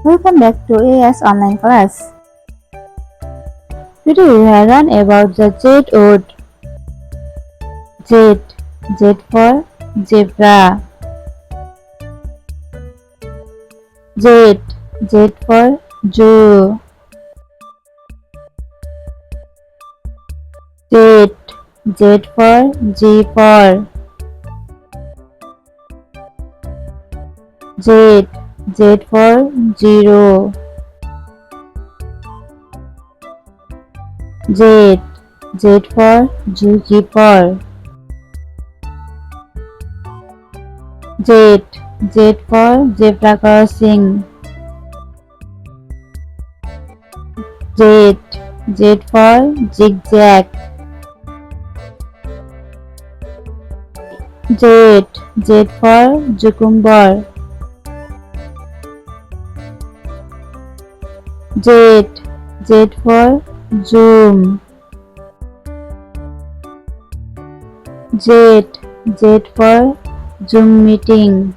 Welcome back to AS online class. Today we will learn about the Z word. Z. Z for zebra. Z. Z for zoo. Z. Z for zebra. Z. Z for zero. Z. Z for zookeeper. Z. Z for zebra crossing. Z. Z for zigzag. Z. Z for cucumber. Z. Z for zoom. Z. Z for Zoom meeting.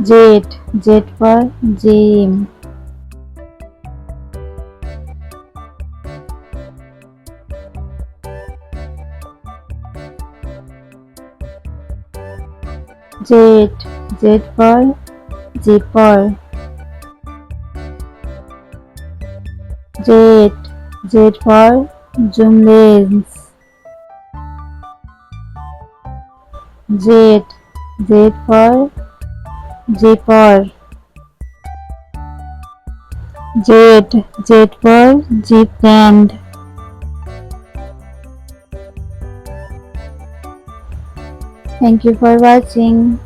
Z. Z for gym. Z. Z for zipper. Z. Z for zoom lens. Z. Z for zipper. Z. Z for zipland. Thank you for watching.